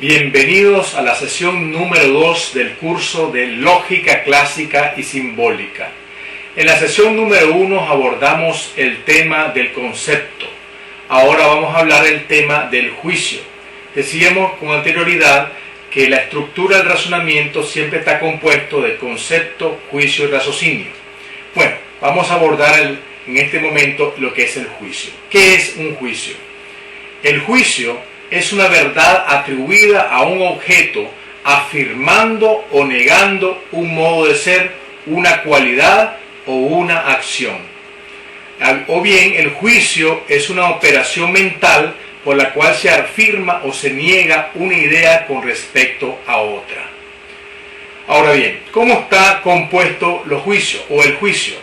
Bienvenidos a la sesión número 2 del curso de Lógica Clásica y Simbólica. En la sesión número 1 abordamos el tema del concepto. Ahora vamos a hablar del tema del juicio. Decíamos con anterioridad que la estructura del razonamiento siempre está compuesto de concepto, juicio y raciocinio. Bueno, vamos a abordar en este momento lo que es el juicio. ¿Qué es un juicio? El juicio es una verdad atribuida a un objeto afirmando o negando un modo de ser, una cualidad o una acción. O bien el juicio es una operación mental por la cual se afirma o se niega una idea con respecto a otra. Ahora bien, ¿cómo está compuesto los juicios o el juicio?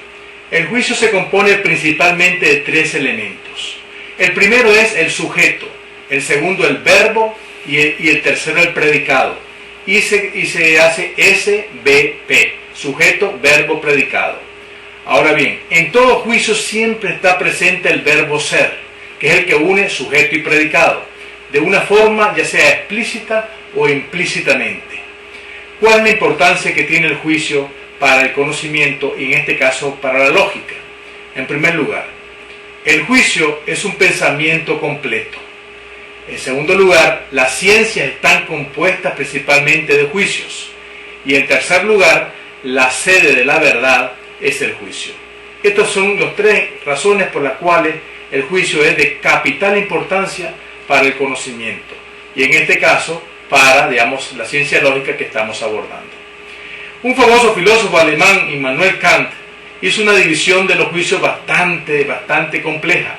El juicio se compone principalmente de tres elementos. El primero es el sujeto, el segundo el verbo y el tercero el predicado. Y se hace SVP, sujeto, verbo, predicado. Ahora bien, en todo juicio siempre está presente el verbo ser, que es el que une sujeto y predicado, de una forma ya sea explícita o implícitamente. ¿Cuál es la importancia que tiene el juicio para el conocimiento y en este caso para la lógica? En primer lugar, el juicio es un pensamiento completo. En segundo lugar, las ciencias están compuestas principalmente de juicios. Y en tercer lugar, la sede de la verdad es el juicio. Estas son las tres razones por las cuales el juicio es de capital importancia para el conocimiento. Y en este caso, para, digamos, la ciencia lógica que estamos abordando. Un famoso filósofo alemán, Immanuel Kant, hizo una división de los juicios bastante compleja.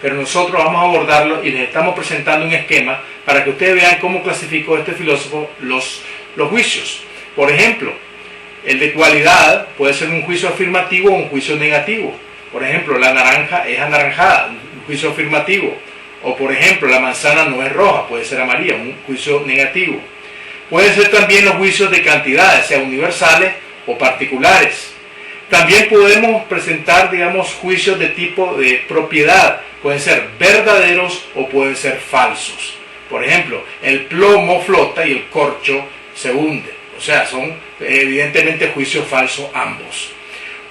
Pero nosotros vamos a abordarlo y les estamos presentando un esquema para que ustedes vean cómo clasificó este filósofo los juicios. Por ejemplo, el de cualidad puede ser un juicio afirmativo o un juicio negativo. Por ejemplo, la naranja es anaranjada, un juicio afirmativo. O por ejemplo, la manzana no es roja, puede ser amarilla, un juicio negativo. Pueden ser también los juicios de cantidades, sea universales o particulares. También podemos presentar, digamos, juicios de tipo de propiedad. Pueden ser verdaderos o pueden ser falsos. Por ejemplo, el plomo flota y el corcho se hunde. O sea, son evidentemente juicios falsos ambos.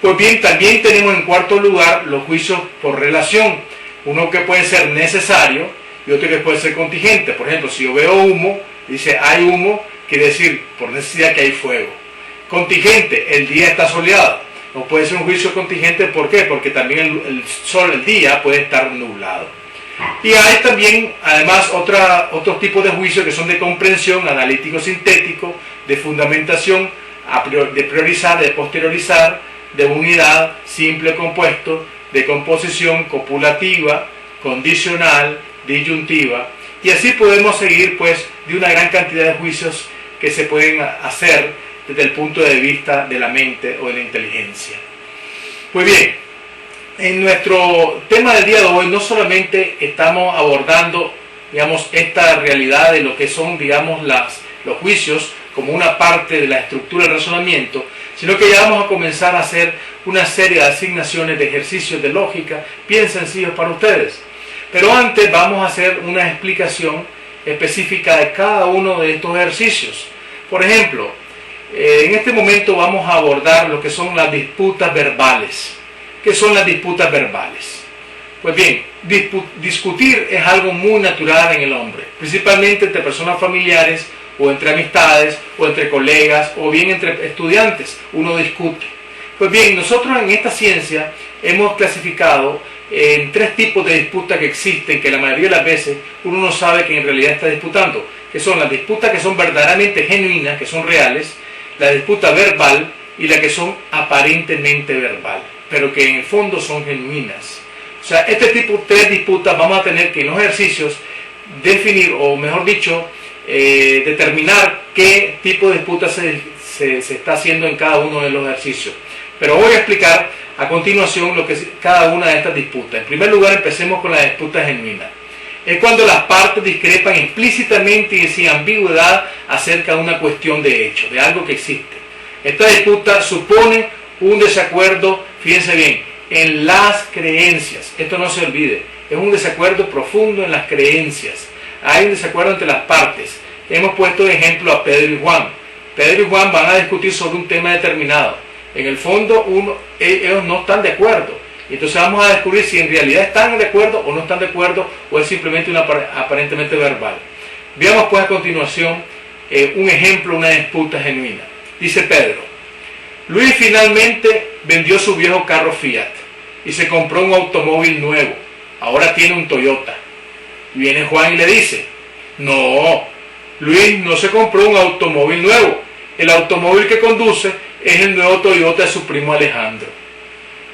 Pues bien, también tenemos en cuarto lugar los juicios por relación. Uno que puede ser necesario y otro que puede ser contingente. Por ejemplo, si yo veo humo, dice hay humo, quiere decir por necesidad que hay fuego. Contingente, el día está soleado. No puede ser un juicio contingente, ¿por qué? Porque también el sol, el día, puede estar nublado. Y hay también, además, otros tipos de juicios que son de comprensión, analítico, sintético, de fundamentación, de priorizar, de posteriorizar, de unidad, simple, compuesto, de composición, copulativa, condicional, disyuntiva. Y así podemos seguir, pues, de una gran cantidad de juicios que se pueden hacer desde el punto de vista de la mente o de la inteligencia. Pues bien, en nuestro tema del día de hoy no solamente estamos abordando, digamos, esta realidad de lo que son, digamos, los juicios como una parte de la estructura del razonamiento, sino que ya vamos a comenzar a hacer una serie de asignaciones de ejercicios de lógica bien sencillos para ustedes. Pero antes vamos a hacer una explicación específica de cada uno de estos ejercicios. Por ejemplo, en este momento vamos a abordar lo que son las disputas verbales. ¿Qué son las disputas verbales? Pues bien, discutir es algo muy natural en el hombre, principalmente entre personas familiares o entre amistades o entre colegas o bien entre estudiantes, uno discute. Pues bien, nosotros en esta ciencia hemos clasificado en tres tipos de disputas que existen, que la mayoría de las veces uno no sabe que en realidad está disputando, que son las disputas que son verdaderamente genuinas, que son reales, la disputa verbal y la que son aparentemente verbal, pero que en el fondo son genuinas. O sea, este tipo de tres disputas vamos a tener que en los ejercicios definir, o mejor dicho, determinar qué tipo de disputa se está haciendo en cada uno de los ejercicios. Pero voy a explicar a continuación lo que es cada una de estas disputas. En primer lugar, empecemos con la disputa genuina. Es cuando las partes discrepan explícitamente y sin ambigüedad acerca de una cuestión de hecho, de algo que existe. Esta disputa supone un desacuerdo, fíjense bien, en las creencias. Esto no se olvide, es un desacuerdo profundo en las creencias. Hay un desacuerdo entre las partes. hemos puesto de ejemplo a Pedro y Juan. Pedro y Juan van a discutir sobre un tema determinado. En el fondo ellos no están de acuerdo. Entonces vamos a descubrir si en realidad están de acuerdo o no están de acuerdo, o es simplemente aparentemente verbal. Veamos pues a continuación un ejemplo, una disputa genuina. Dice Pedro: Luis finalmente vendió su viejo carro Fiat y se compró un automóvil nuevo. Ahora tiene un Toyota. Viene Juan y le dice: no, Luis no se compró un automóvil nuevo. El automóvil que conduce es el nuevo Toyota de su primo Alejandro.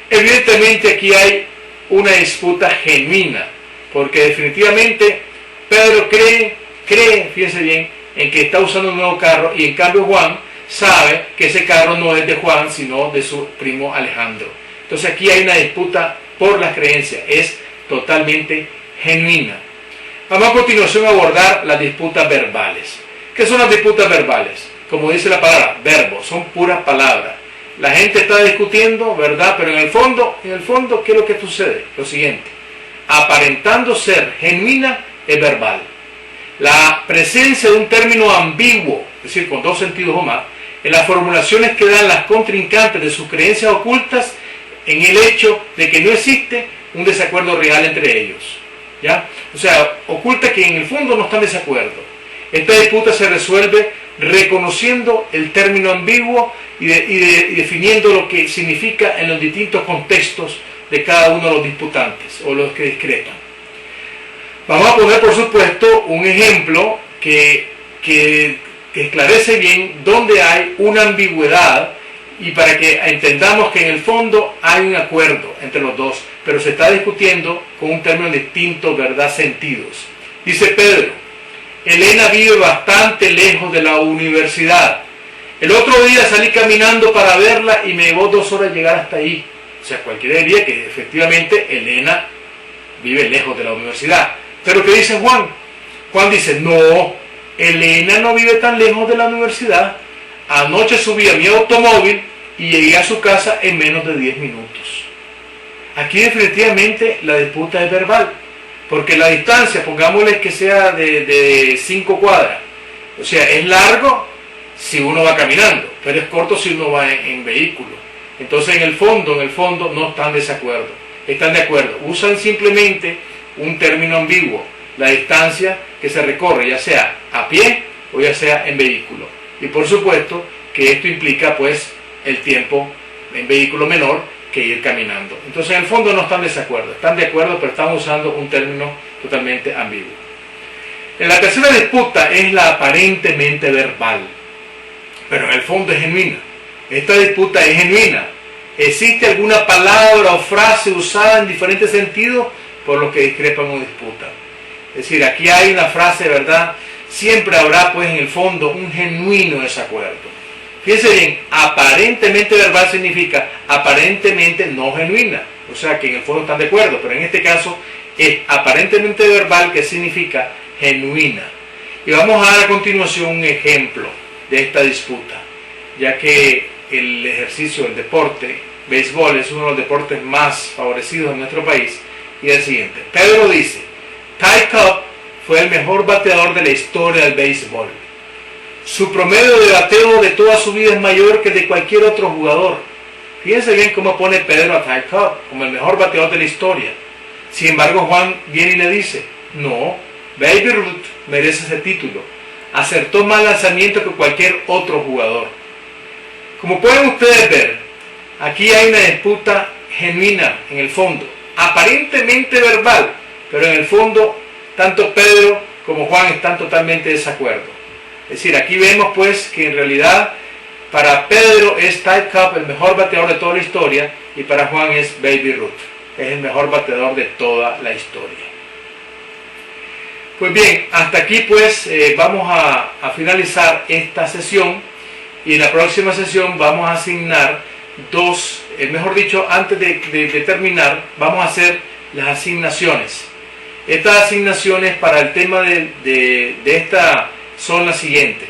Evidentemente aquí hay una disputa genuina, porque definitivamente Pedro cree, fíjense bien, en que está usando un nuevo carro, y en cambio Juan sabe que ese carro no es de Juan, sino de su primo Alejandro. Entonces aquí hay una disputa por las creencias, es totalmente genuina. Vamos a continuación a abordar las disputas verbales. ¿Qué son las disputas verbales? Como dice la palabra, verbos, son puras palabras. La gente está discutiendo, ¿verdad? Pero en el fondo, ¿qué es lo que sucede? Lo siguiente: aparentando ser genuina es verbal. La presencia de un término ambiguo, es decir, con dos sentidos o más, en las formulaciones que dan las contrincantes de sus creencias ocultas, en el hecho de que no existe un desacuerdo real entre ellos. ¿Ya? O sea, oculta que en el fondo no están de desacuerdo. Esta disputa se resuelve reconociendo el término ambiguo y definiendo lo que significa en los distintos contextos de cada uno de los disputantes o los que discrepan. Vamos a poner, por supuesto, un ejemplo que esclarece bien dónde hay una ambigüedad, y para que entendamos que en el fondo hay un acuerdo entre los dos, pero se está discutiendo con un término distinto, ¿verdad? Sentidos. Dice Pedro: Elena vive bastante lejos de la universidad. El otro día salí caminando para verla y me llevó 2 horas llegar hasta ahí. O sea, cualquiera diría que efectivamente Elena vive lejos de la universidad. Pero ¿qué dice Juan? Juan dice: no, Elena no vive tan lejos de la universidad. Anoche subí a mi automóvil y llegué a su casa en menos de 10 minutos. Aquí definitivamente la disputa es verbal, porque la distancia, pongámosle que sea de 5 cuadras. O sea, es largo si uno va caminando, pero es corto si uno va en vehículo. Entonces en el fondo no están de desacuerdo. Están de acuerdo. Usan simplemente un término ambiguo: la distancia que se recorre, ya sea a pie o ya sea en vehículo. Y por supuesto que esto implica pues el tiempo en vehículo menor que ir caminando. Entonces en el fondo no están de desacuerdo, están de acuerdo, pero están usando un término totalmente ambiguo. En la tercera disputa es la aparentemente verbal, pero en el fondo es genuina. Esta disputa es genuina. ¿Existe alguna palabra o frase usada en diferentes sentidos por los que discrepan o disputan? Es decir, aquí hay una frase, ¿verdad? Siempre habrá pues en el fondo un genuino desacuerdo. Fíjense bien, aparentemente verbal significa aparentemente no genuina. O sea que en el fondo están de acuerdo, pero en este caso es aparentemente verbal, que significa genuina. Y vamos a dar a continuación un ejemplo de esta disputa, ya que el ejercicio, el deporte, béisbol, es uno de los deportes más favorecidos en nuestro país. Y es el siguiente: Pedro dice: Ty Cobb fue el mejor bateador de la historia del béisbol. Su promedio de bateo de toda su vida es mayor que el de cualquier otro jugador. Fíjense bien cómo pone Pedro a Ty Cobb como el mejor bateador de la historia. Sin embargo, Juan viene y le dice: no, Baby Ruth merece ese título. Acertó más lanzamientos que cualquier otro jugador. Como pueden ustedes ver, aquí hay una disputa genuina en el fondo, aparentemente verbal, pero en el fondo tanto Pedro como Juan están totalmente de desacuerdo. Es decir, aquí vemos pues que en realidad para Pedro es Ty Cobb el mejor bateador de toda la historia, y para Juan es Baby Ruth, es el mejor bateador de toda la historia. Pues bien, hasta aquí pues vamos a finalizar esta sesión, y en la próxima sesión vamos a asignar antes de terminar, vamos a hacer las asignaciones. Estas asignaciones para el tema de esta son las siguientes.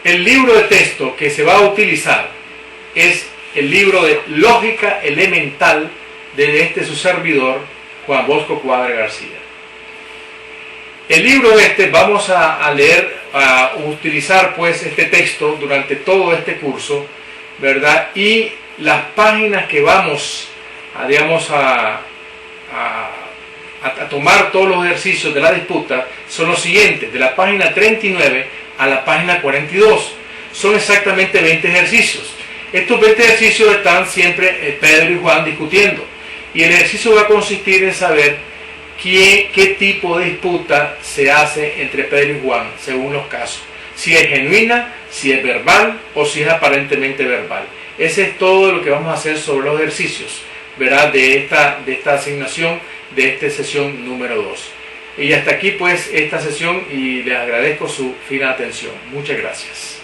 El libro de texto que se va a utilizar es el libro de Lógica Elemental de su servidor, Juan Bosco Cuadra García. El libro vamos a leer, a utilizar pues este texto durante todo este curso, ¿verdad? Y las páginas que vamos a tomar todos los ejercicios de la disputa son los siguientes, de la página 39 a la página 42. Son exactamente 20 ejercicios. Estos 20 ejercicios están siempre Pedro y Juan discutiendo. Y el ejercicio va a consistir en saber qué tipo de disputa se hace entre Pedro y Juan, según los casos. Si es genuina, si es verbal o si es aparentemente verbal. Ese es todo lo que vamos a hacer sobre los ejercicios, ¿verdad? De esta asignación, de esta sesión número 2. Y hasta aquí pues esta sesión y les agradezco su fina atención. Muchas gracias.